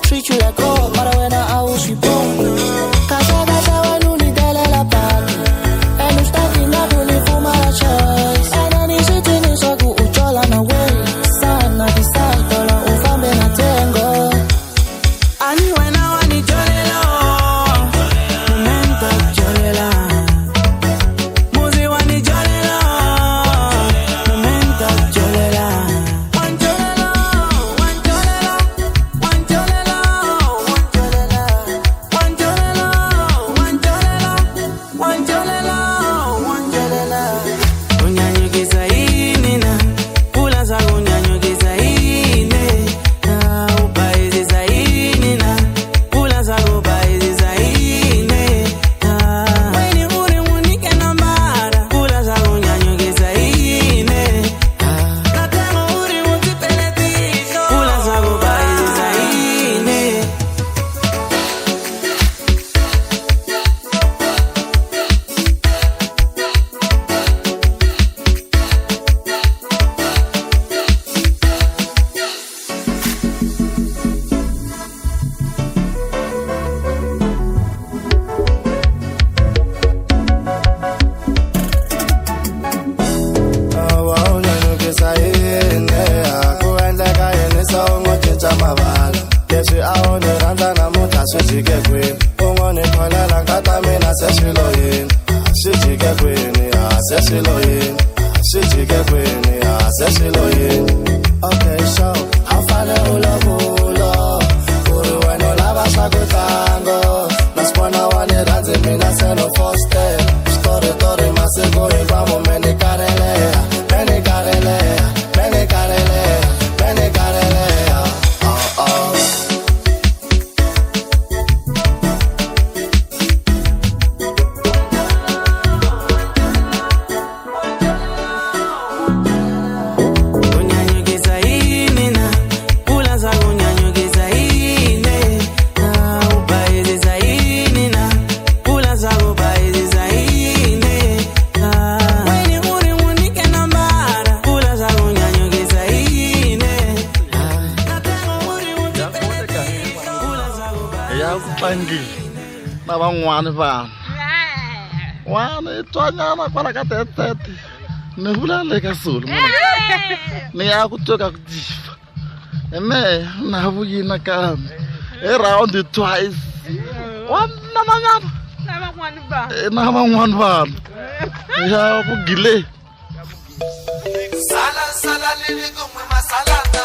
[SPEAKER 9] Treat you like gold, but when I was you born. Casa when you need a la party. And you starting up when you for my choice. And I need sitting in so good, Uchola na way. Sana decide, Dola ufambe na tengo. And you and I want it, Jolela. Momento, Jolela. Muzi want it, Jolela. Momento, Jolela. Okay, so how far the hula hula? Uru bueno la vas a gutango. Nas buena one ranze mina se no foste. Story más se go y vamos mene carelea.
[SPEAKER 10] One van. One Tonyana Paracatete. Nehula like a soul. May I could talk of deep. And may now we in a cam. Around it twice. One man. Never one van. We have Gile. Sala, living with my salata.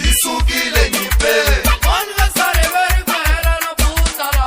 [SPEAKER 8] Isugile nipe. Onle sare veri kwera no puta la.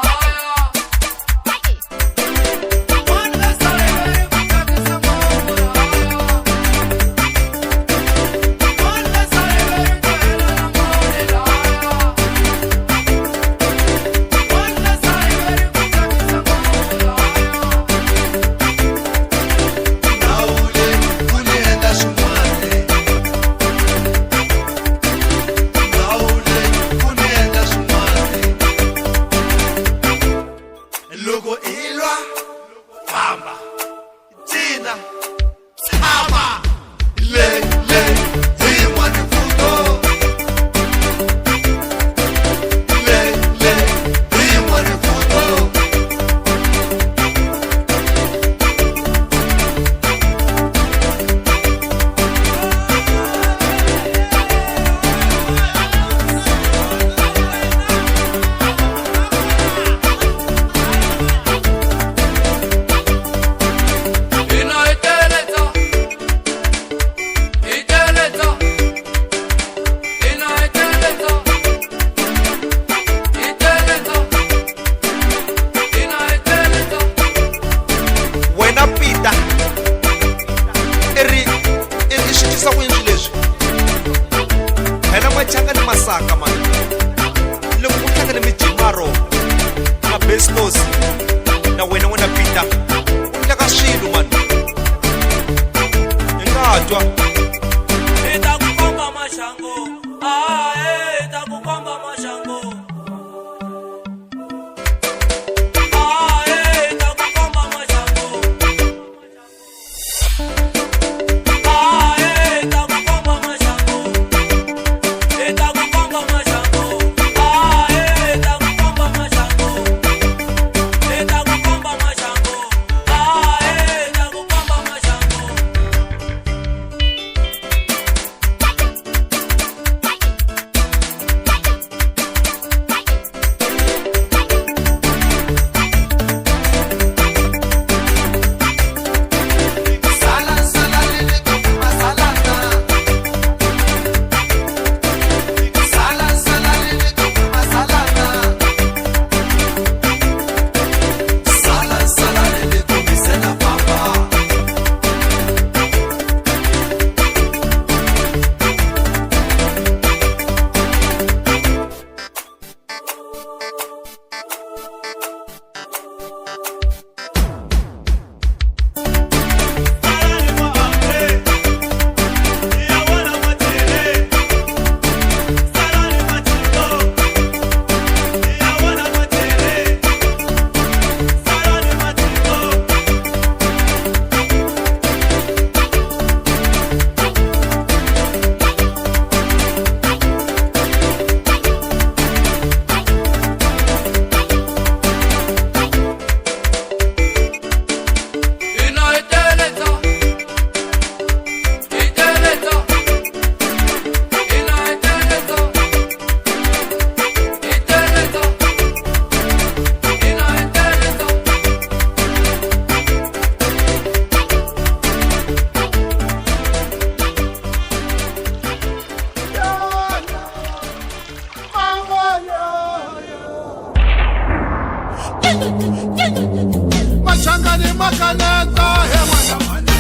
[SPEAKER 1] Machangani makaneta he mwana mwana.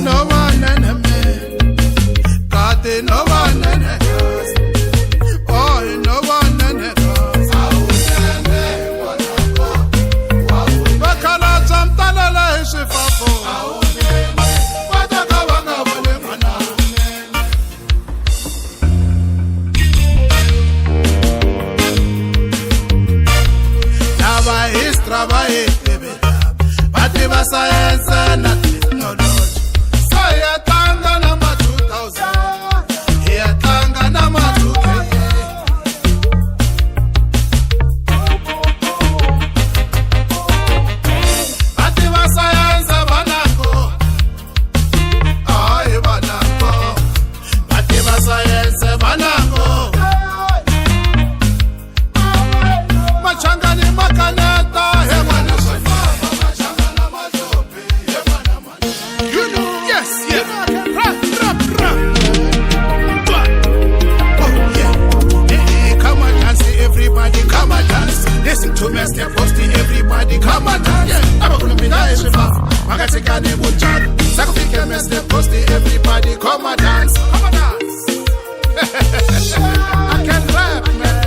[SPEAKER 1] No one enemy, kati no one enemy. Oh, no one enemy. Bakala chamtalala ishifafo. Batriba science na technology. Sayatanga na ma 2000. Yatanga na ma 2K. Batriba science banako. Ay banako. Batriba science banako. Machanga ni makaneta he mwana. Listen to me, step posting everybody, come and dance. I'm gonna be nice with you. I got to get it with John. Sacrifice me, step posting everybody, come and dance. Come and dance. I can rap, man.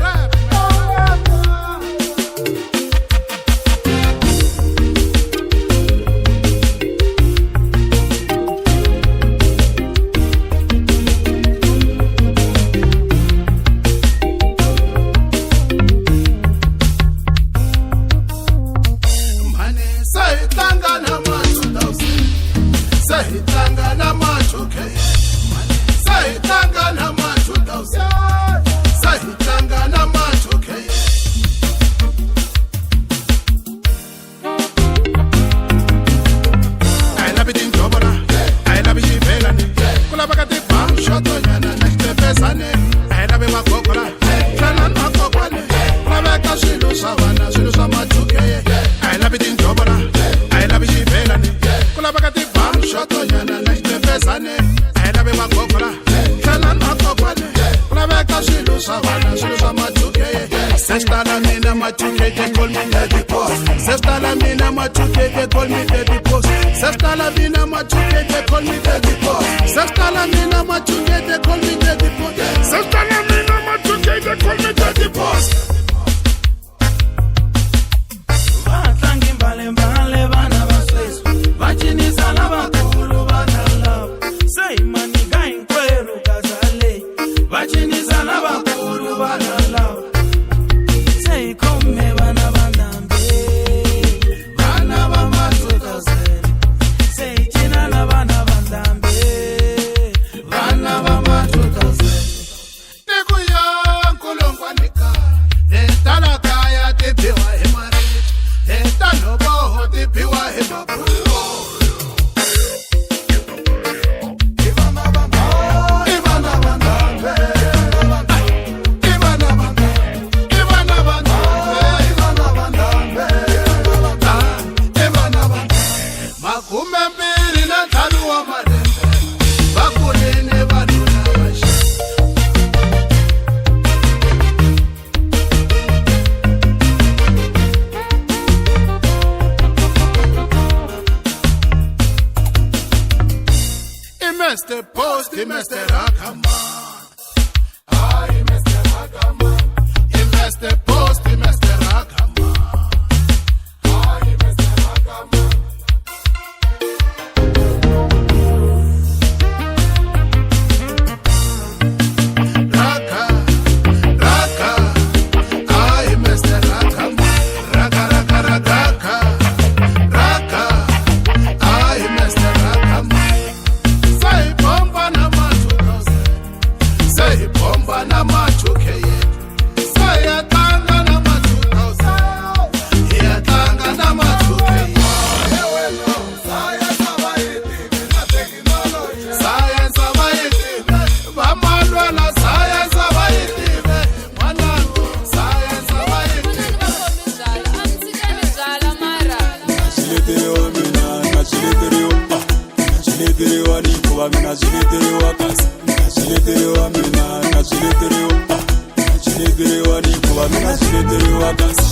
[SPEAKER 1] cheleteriwa nikuva mina cheleteriwa kasi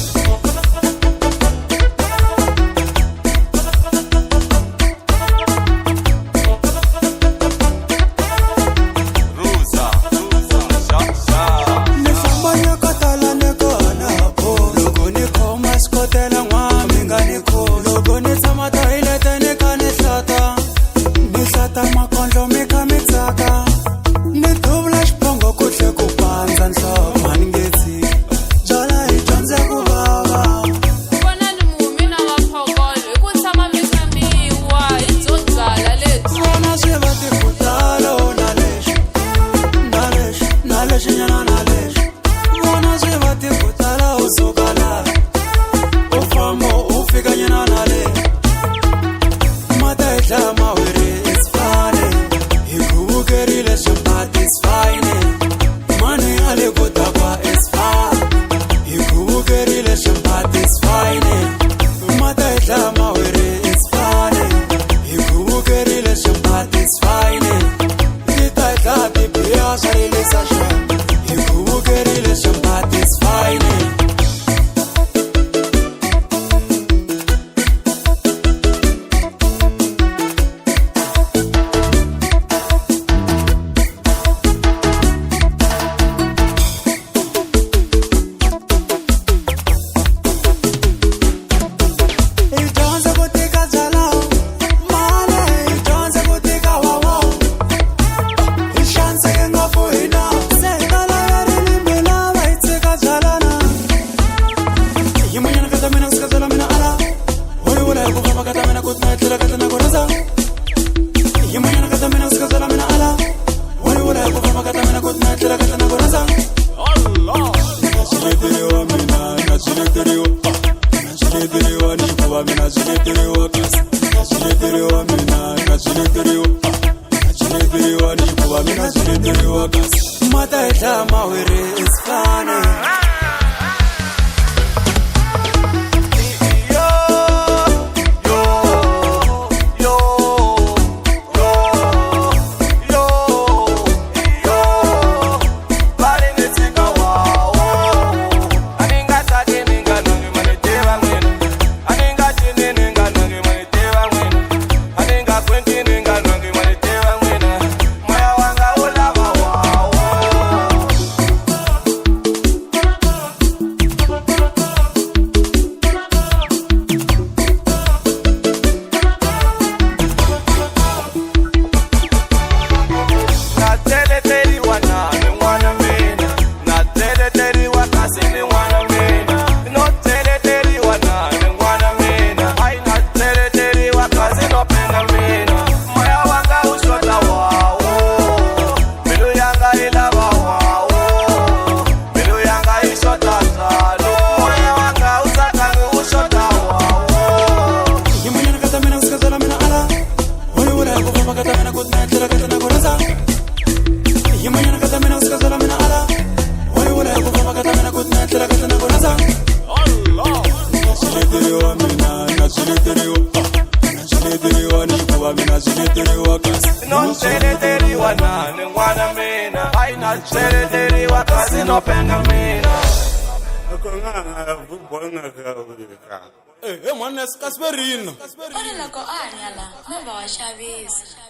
[SPEAKER 6] Uri loko a hanya la movha wa xavisa